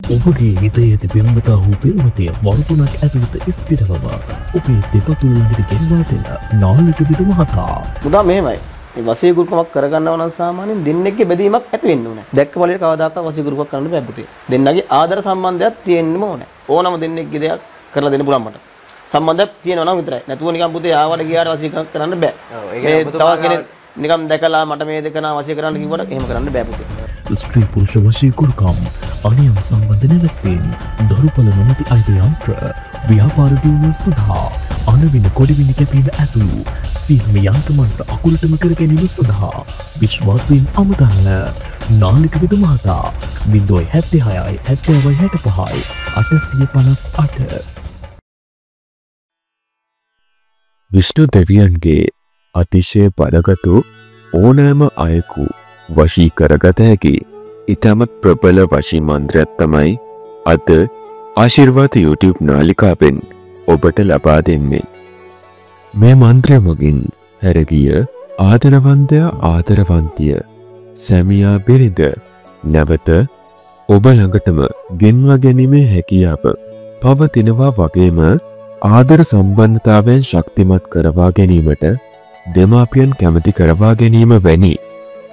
ඔබගේ හිතේ ඇති පෙම්වතා හෝ පෙම්වතිය වරුතුනක් ඇතුළත ස්ථිරවම ඔබේ දෙපතුල් ළඟට ගෙන්වා දෙන නාලක විද මහතා. මුදා මෙහෙමයි. මේ වසීගුරුකමක් කරගන්නව නම් සාමාන්‍යයෙන් දෙන්නෙක්ගේ බැදීමක් ඇති වෙන්න ඕනේ. දැක්ක බලයට කවදාකවත් වසීගුරුකමක් කරන්න බෑ පුතේ. දෙන්නගේ ආදර සම්බන්ධයක් තියෙන්නම ඕනේ. ඕනම දෙන්නෙක්ගේ දෙයක් කරලා දෙන්න පුළුවන් මට. සම්බන්ධයක් තියෙනවා නම් විතරයි. නැතුව නිකන් පුතේ ආවට ගියාට වසීකරණයක් කරන්න බෑ. ඒ තව කෙනෙක් නිකන් දැකලා මට මේ දෙක නා වශී කරන්න කිව්වට එහෙම කරන්න බෑ පුතේ. ස්ත්‍රී පුරුෂ වශීකරුකම් අනියම් සම්බන්ධ නැවැත්වීම දරුපල නොමැති අයිති යන්ත්‍ර ව්‍යාපාර දියුණුව සඳහා අනවින කොඩිවිනි කැපීම ඇතුළු සියලුම යන්ත්‍රමන්ත්‍ර අකුරටම කර ගැනීම සඳහා විශ්වාසයෙන් අමතන්න නාලික විද මහතා 076 7065 858. විෂ්ණු දෙවියන්ගේ අතිශය බලගතු ඕනෑම අයෙකු වශී කරගත හැකි ඉතාමත් ප්‍රබල වශී මන්ත්‍රයක් තමයි අද ආශිර්වාද YouTube නාලිකාවෙන් ඔබට ලබා දෙන්නේ. මේ මන්ත්‍රය මගින් හැරගිය ආදරවන්තයා ආදරවන්තිය සැමියා බිරිඳ නැවත ඔබ ළඟටම ගෙන්වා ගැනීමේ හැකියාව පවතිනවා වගේම ආදර සම්බන්ධතාවයන් ශක්තිමත් කරවා ගැනීමට දෙමාපියන් කැමති කරවා ගැනීම වැනි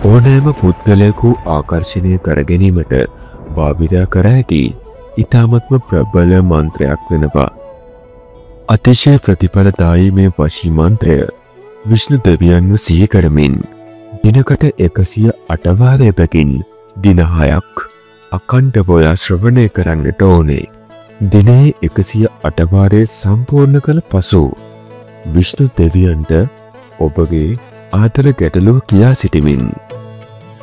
ඕනෑම පුද්ගලයෙකු ආකර්ෂණය කර ගැනීමට භාවිත කර හැකි ඉතාමත්ම ප්‍රබල මන්ත්‍රයක් වෙනවා. අතිශය ප්‍රතිඵලදායී මේ වශී මන්ත්‍රය විෂ්ණු දෙවියන්ව සිහි කරමින් දිනකට 108 වාරයකින් දින 6ක් අඛණ්ඩව ශ්‍රවණය කරන්නට ඕනේ. දිනේ 108 වාරය සම්පූර්ණ කළ පසු විෂ්ණු දෙවියන්ට ඔබගේ ආදර ගැටලුව කියා සිටිමින්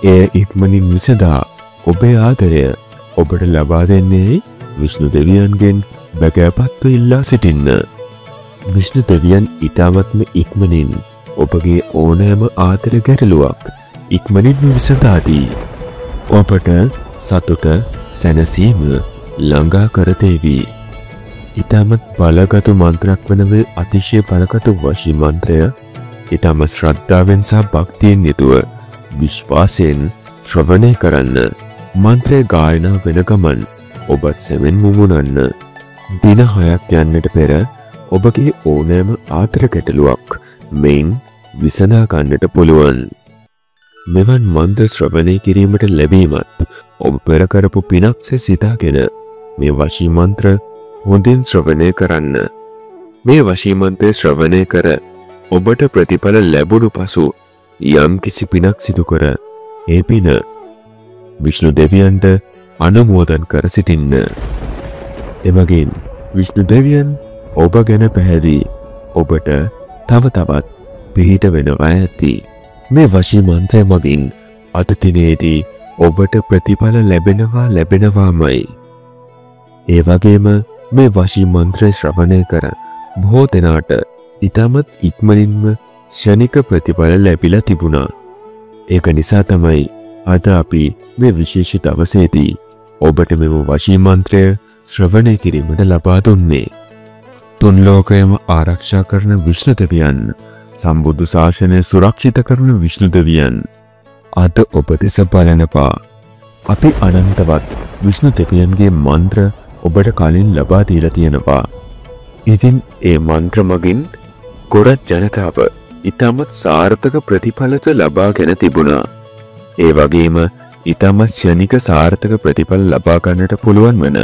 එය ඉක්මනින් විසඳා ඔබේ ආදරය ඔබට ලබා දෙන්නේ විෂ්ණු දෙවියන්ගෙන් බැගෑපත්ව ඉල්ලා සිටින්න. විෂ්ණු දෙවියන් ඊටමත්ම ඉක්මනින් ඔබගේ ඕනෑම ආදර ගැටලුවක් ඉක්මනින් විසඳා දී ඔබට සතුට සැනසීම ළඟා කර දෙවි. ඊටමත් බලගත් මන්ත්‍රයක් වන මේ අතිශය බලගත් වශී මන්ත්‍රය ඊටම ශ්‍රද්ධාවෙන් සහ භක්තියෙන් යුතුව විශ්වාසයෙන් ශ්‍රවණය කරන්න. මන්ත්‍රය ගායනා වෙන ගමන් ඔබත් සෙමෙන් මුමුණන්න. දින 6ක් යන්නට පෙර ඔබගේ ඕනෑම ආදර ගැටලුවක් මෙයින් විසඳා ගන්නට පුළුවන්. මෙවන් මන්ත්‍ර ශ්‍රවණය කිරීමට ලැබීමත් ඔබ පෙර කරපු පිනක්සේ සිතාගෙන මේ වශී මන්ත්‍ර හොඳින් ශ්‍රවණය කරන්න. මේ වශී මන්ත්‍රය ශ්‍රවණය කර ඔබට ප්‍රතිඵල ලැබුණු පසු යම් කිසි පිනක් සිදු කර ඒ පින විෂ්ණු දෙවියන්ට අනුමෝදන් කර සිටින්න. එමගින් විෂ්ණු දෙවියන් ඔබ ගැන පැහැදී ඔබට තව තවත් පිහිට වෙනවා ඇති. මේ වශී මන්ත්‍රය මගින් අද දිනේදී ඔබට ප්‍රතිඵල ලැබෙනවාමයි. ඒ වගේම මේ වශී මන්ත්‍රය ශ්‍රවණය කර බොහෝ දෙනාට ඉතාමත් ඉක්මනින්ම ෂණික ප්‍රතිඵල ලැබිලා තිබුණා. ඒක නිසා තමයි අද අපි මේ විශේෂ දවසේදී ඔබට මෙම වශී මන්ත්‍රය ශ්‍රවණය කිරීමට ලබා දුන්නේ. තුන් ලෝකයම ආරක්ෂා කරන විෂ්ණු දෙවියන්, සම්බුදු ශාසනය සුරක්ෂිත කරන විෂ්ණු දෙවියන් අද ඔබ දෙස බලනවා. අපි අනන්තවත් විෂ්ණු දෙවියන්ගේ මන්ත්‍ර ඔබට කලින් ලබා දීලා තියෙනවා. ඉතින් ඒ මන්ත්‍ර මගින් ගොඩක් ජනතාව ඉතාමත් සාර්ථක ප්‍රතිඵලත ලබාගෙන තිබුණා. ඒ වගේම ඉතාමත් ක්ෂණික සාර්ථක ප්‍රතිඵල ලබා ගන්නට පුළුවන් වන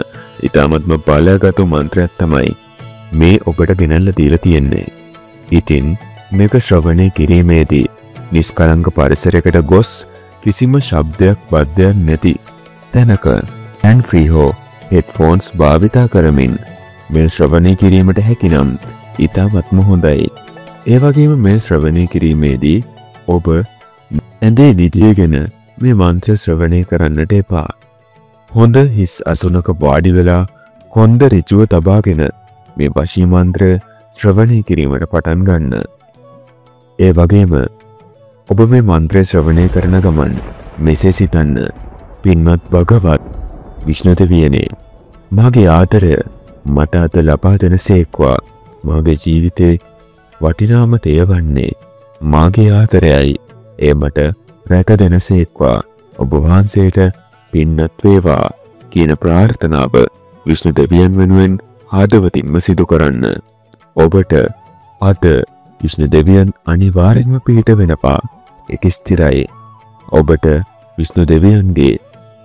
ඉතාමත්ම බලගත් මන්ත්‍රයක් තමයි මේ ඔබට ගෙනල්ලා දීලා තියෙන්නේ. ඉතින් මේක ශ්‍රවණය කිරීමේදී නිෂ්කලංක පරිසරයකට ගොස් කිසිම ශබ්දයක් බද්ධයක් නැති තැනක හෑන්ඩ් ෆ්‍රී හෝ හෙඩ්ෆෝන්ස් භාවිතා කරමින් මේ ශ්‍රවණය කිරීමට හැකිනම් ඉතාමත්ම හොඳයි. ඒ වගේම මේ ශ්‍රවණය කිරීමේදී ඔබ ඇඳේ නිදියගෙන මේ මන්ත්‍ර ශ්‍රවණය කරන්නට එපා. හොඳ හිස් අසුනක වාඩි වෙලා කොන්ද ඍජුව තබාගෙන මේ වශී මන්ත්‍ර ශ්‍රවණය කිරීමට පටන් ගන්න. ඒ වගේම ඔබ මේ මන්ත්‍රය ශ්‍රවණය කරන ගමන් මෙසේ සිතන්න. පින්වත් භගවත් විෂ්ණු දෙවියනේ, මාගේ ආදරය මට අද ලබා දෙන සේක්වා. මාගේ ජීවිතේ වටිනාම දෙය වන්නේ මාගේ ආදරයයි. ඒ මට රැක දෙන සේක්වා. ඔබ වහන්සේට පින්නත් වේවා කියන ප්‍රාර්ථනාව විෂ්ණු දෙවියන් වෙනුවෙන් හදවතින්ම සිදු කරන්න. ඔබට අද විෂ්ණු දෙවියන් අනිවාර්යෙන්ම පිහිට වෙනවා. ඒක ස්ථිරයි. ඔබට විෂ්ණු දෙවියන්ගේ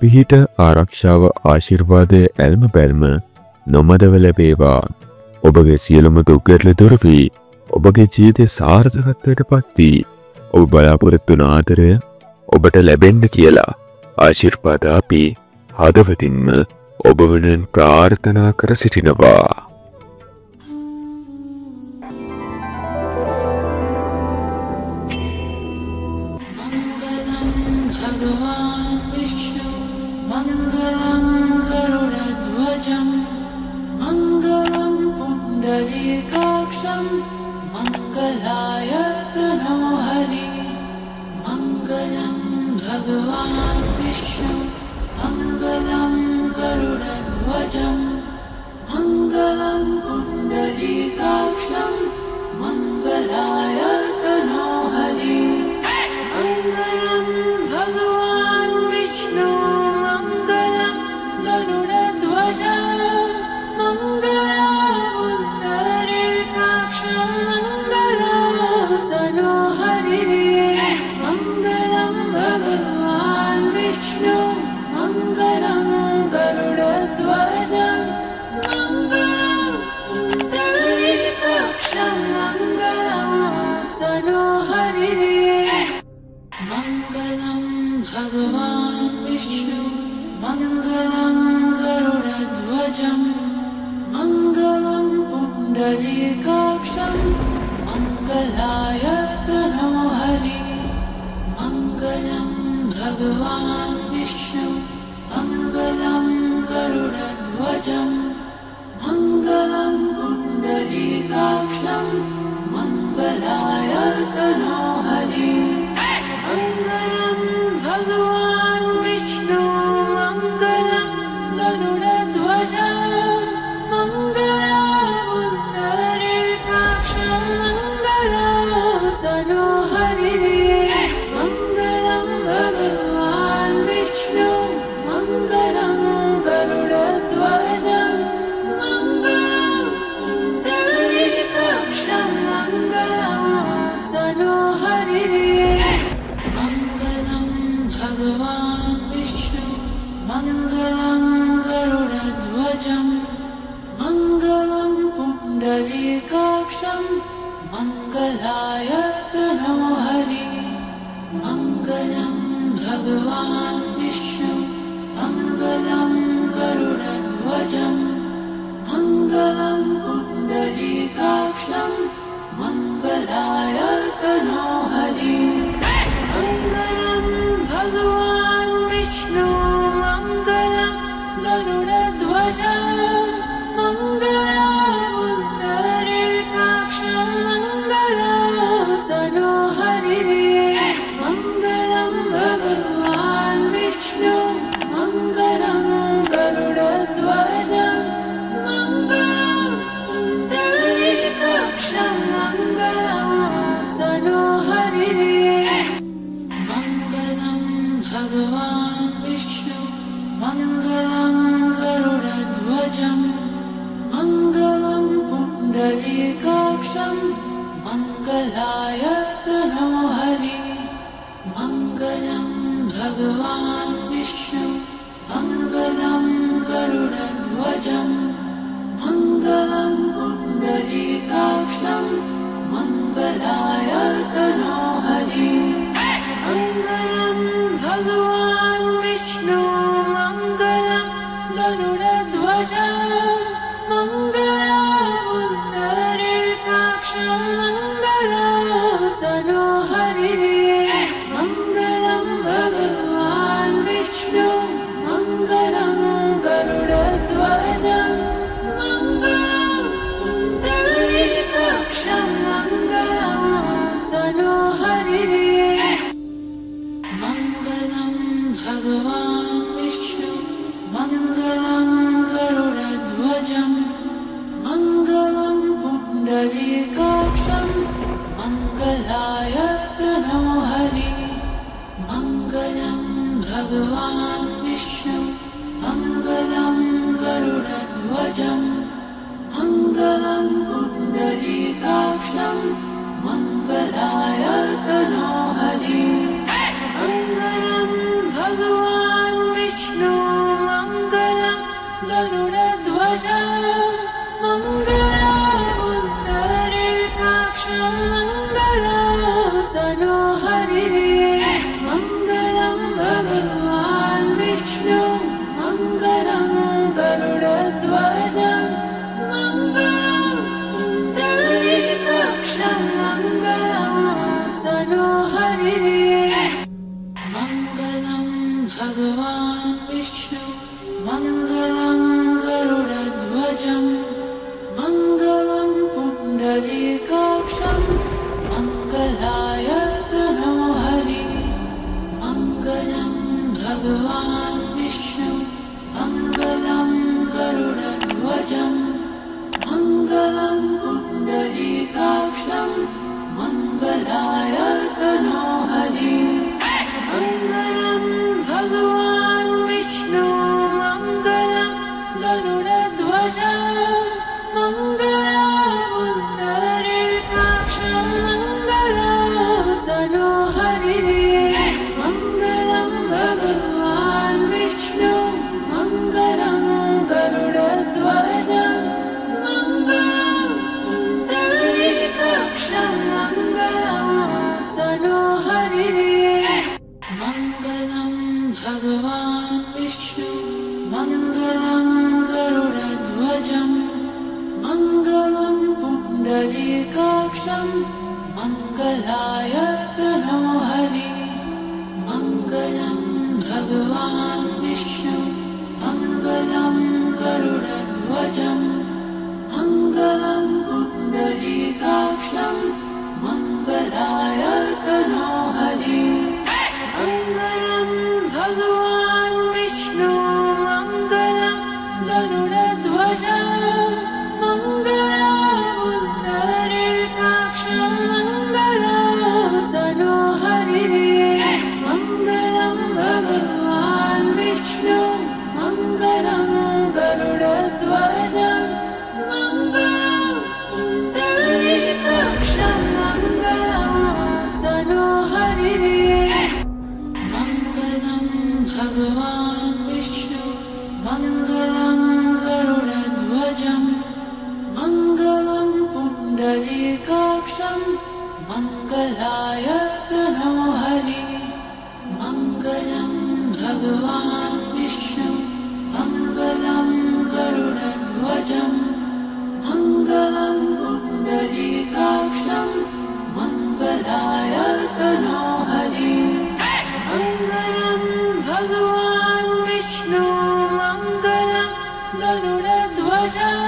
පිහිට ආරක්ෂාව ආශිර්වාදය ඇල්ම බැල්ම නොමදව ලැබේවා. ඔබගේ සියලුම දුක් ගැටලු දුර වී ඔබගේ ජීවිතය සාර්ථකත්වයට පත් වී ඔබ බලාපොරොත්තු වන ආදරය ඔබට ලැබෙන්න කියලා ආශිර්වාද අපි හදවතින්ම ඔබ වෙනුවෙන් ප්‍රාර්ථනා කර සිටිනවා. भगवान् विष्णु मंगल गरुडध्वजं मङ्गलं पुण्डरीकाक्षं मङ्गलं तनोहरिः मङ्गलं भगवान् विष्णु मङ्गलं गरुडध्वजं मङ्गलं पुण्डरीकाक्षं मङ्गलं तनोहरिः मङ्गलं भगवान् विष्णु मङ्गलं गरुडध्वजं मङ्गलं पुण्डरीकाक्षं मङ्गलाय तनोहरिः मङ्गलं भगवान् विष्णु मङ्गलं गरुडध्वजं मङ्गलं पुण्डरीकाक्षं मङ्गलाय तनोहरिः मङ्गलं भगवान् विष्णु मङ्गलं गरुडध्वजं मङ्गलं पुण्डरीकाक्षं मङ्गलं तनोहरिः मङ्गलं भगवान् विष्णु मङ्गलं गरुडध्वजं मङ्गलं पुण्डरीकाक्षं मङ्गलं तनोहरिः मङ्गलं भगवान् विष्णु मङ्गलं गरुडध्वजं मङ्गलं पुण्डरीकाक्षं मङ्गलाय तनोहरिः मङ्गलं भगवान् विष्णु मङ्गलं गरुडध्वजं मङ्गलं पुण्डरीकाक्षं मङ्गलाय तनोहरिः मङ्गलं भगवान् विष्णु मङ्गलं गरुडध्वजं मङ्गलं पुण्डरीकाक्षं मङ्गलं तनोहरिः मङ्गलं भगवान् विष्णु मङ्गलं गरुडध्वजं मङ्गलं पुण्डरीकाक्षं मङ्गलं तनोहरिः मङ्गलं भगवान् विष्णु मङ्गलं गरुडध्वजं मङ्गलं पुण्डरीकाक्षं मङ्गलाय तनोहरिः मङ्गलं भगवान् विष्णु मङ्गलं गरुडध्वजं मङ्गलं पुण्डरीकाक्षं मङ्गलाय तनोहरिः मङ्गलं भगवान् विष्णु मङ्गलं गरुडध्वजं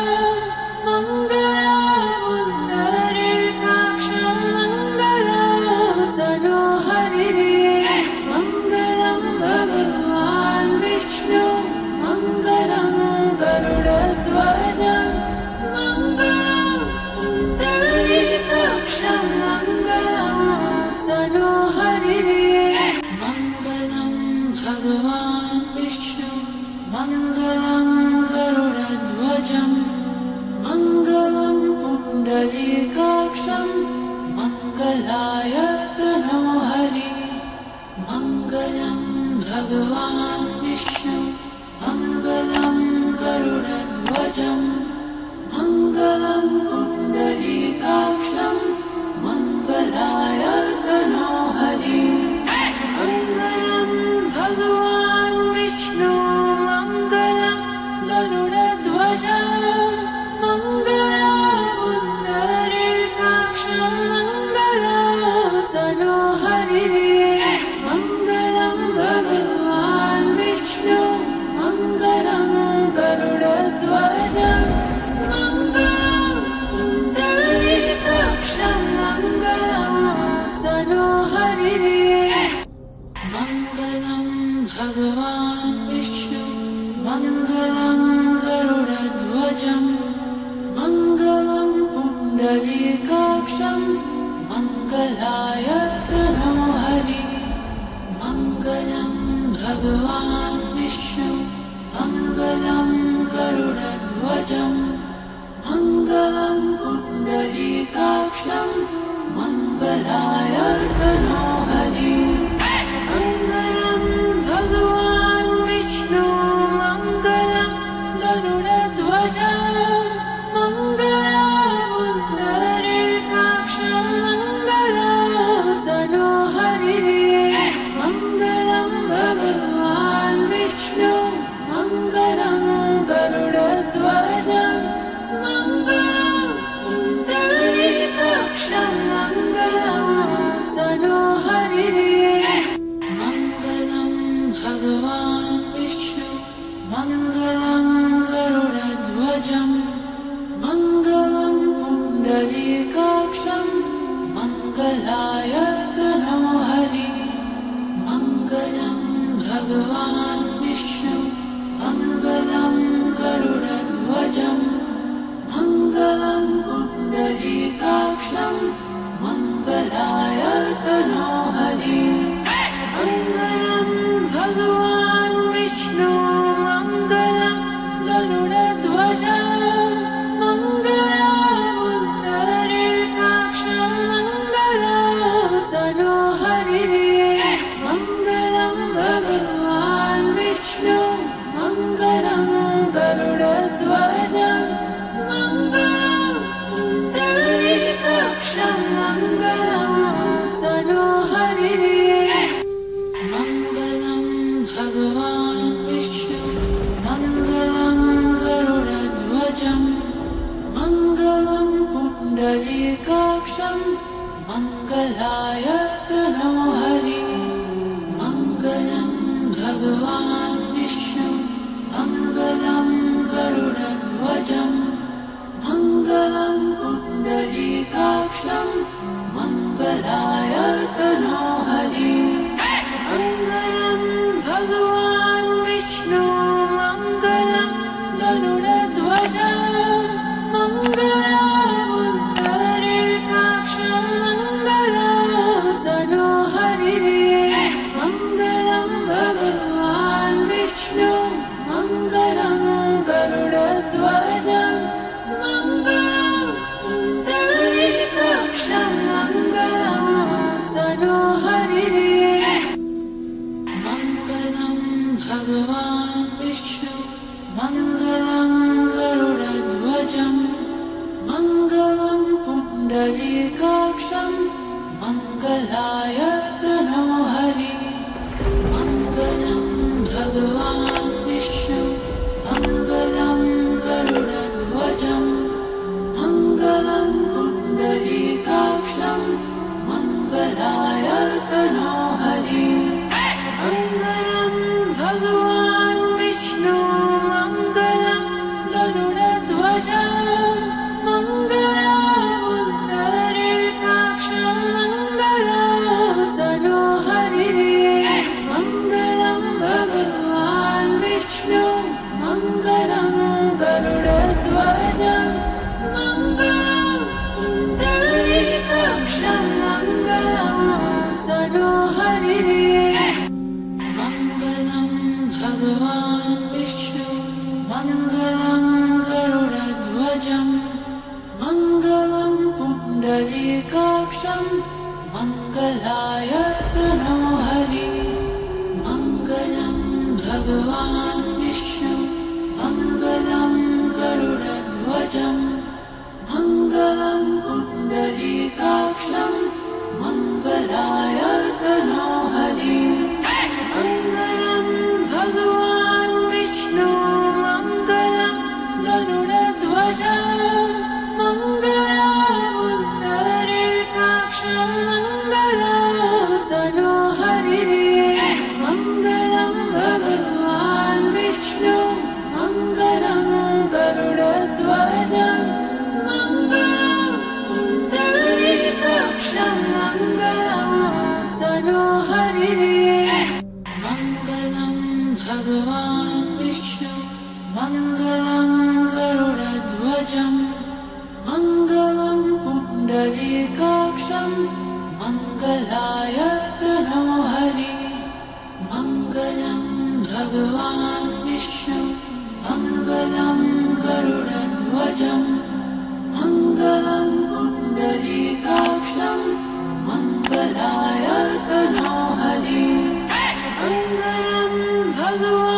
मङ्गलं पुण्डरीकाक्षं मङ्गलं तनोहरिः मङ्गलं भगवान् विष्णु मङ्गलं गरुडध्वजं मङ्गलं पुण्डरीकाक्षं मङ्गलं तनोहरिः मङ्गलं भगवान् विष्णु मङ्गलं गरुडध्वजं मङ्गलं पुण्डरीकाक्षं मङ्गलाय तनोहरिः मङ्गलं भगवान् विष्णु मङ्गलं गरुडध्वजं मङ्गलं पुण्डरीकाक्षं मङ्गलाय तनोहरिः मङ्गलं भगवान् विष्णु मङ्गलं गरुडध्वजं मङ्गलं पुण्डरीकाक्षं मङ्गलं तनोहरिः मङ्गलं भगवान् विष्णु मङ्गलं गरुडध्वजं मङ्गलं पुण्डरीकाक्षं मङ्गलं तनोहरिः मङ्गलं भगवान् विष्णु मङ्गलं गरुडध्वजं मङ्गलं पुण्डरीकाक्षं मङ्गलाय तनोहरिः मङ्गलं भगवान् विष्णु मङ्गलं गरुडध्वजं मङ्गलं पुण्डरीकाक्षं मङ्गलाय तनोहरिः मङ्गलं भगवान् विष्णु मङ्गलं गरुडध्वजम् मङ्गलं पुण्डरीकाक्षं मङ्गलाय तनोहरि मङ्गलं भगवान् विष्णु मङ्गलं गरुडध्वजम् मङ्गलं पुण्डरीकाक्षं मङ्गलाय तनोहरि मङ्गलं भगवान् विष्णु मङ्गलं गरुडध्वजम् मङ्गलं पुण्डरीकाक्षं मङ्गलं तनोहरि मङ्गलं भगवान् विष्णु मङ्गलं गरुडध्वजम् मङ्गलं पुण्डरीकाक्षं मङ्गलं तनोहरि मङ्गलं भगवान् विष्णु मङ्गलं गरुडध्वजम् मङ्गलं पुण्डरीकाक्षं मङ्गलाय तनोहरि मङ्गलं भगवान् विष्णु मङ्गलं गरुडध्वजम् मङ्गलं पुण्डरीकाक्षं मङ्गलाय तनोहरि मङ्गलं भगवान् विष्णु मङ्गलं गरुडध्वजम् मङ्गलं पुण्डरीकाक्षं मङ्गलं तनोहरि मङ्गलं भगवान् विष्णु मङ्गलं गरुडध्वजम् मङ्गलं पुण्डरीकाक्षं मङ्गलं तनोहरि मङ्गलं भगवान् विष्णु मङ्गलं गरुडध्वजम् मङ्गलं पुण्डरीकाक्षं मङ्गलाय तनोहरि मङ्गलं भगवान् विष्णु मङ्गलं गरुडध्वजम् मङ्गलं पुण्डरीकाक्षं मङ्गलाय तनोहरि मङ्गलं भगवान् विष्णु मङ्गलं गरुडध्वजम् मङ्गलं पुण्डरीकाक्षं मङ्गलं तनोहरि मङ्गलं भगवान् विष्णु मङ्गलं गरुडध्वजम् मङ्गलं पुण्डरीकाक्षं मङ्गलं तनोहरि मङ्गलं भगवान् विष्णु मङ्गलं गरुडध्वजम् मङ्गलं पुण्डरीकाक्षं मङ्गलाय तनोहरि मङ्गलं भगवान् विष्णु मङ्गलं गरुडध्वजम् मङ्गलं पुण्डरीकाक्षं मङ्गलाय तनोहरि मङ्गलं भगवान् विष्णु मङ्गलं गरुडध्वजम् मङ्गलं पुण्डरीकाक्षं मङ्गलं तनोहरि मङ्गलं भगवान् विष्णु मङ्गलं गरुडध्वजम् मङ्गलं पुण्डरीकाक्षं मङ्गलं तनोहरि मङ्गलं भगवान् विष्णु मङ्गलं गरुडध्वजम् मङ्गलं पुण्डरीकाक्षं मङ्गलाय तनोहरि मङ्गलं भगवान् विष्णु मङ्गलं गरुडध्वजम् मङ्गलं पुण्डरीकाक्षं मङ्गलाय तनोहरि मङ्गलं भगवान्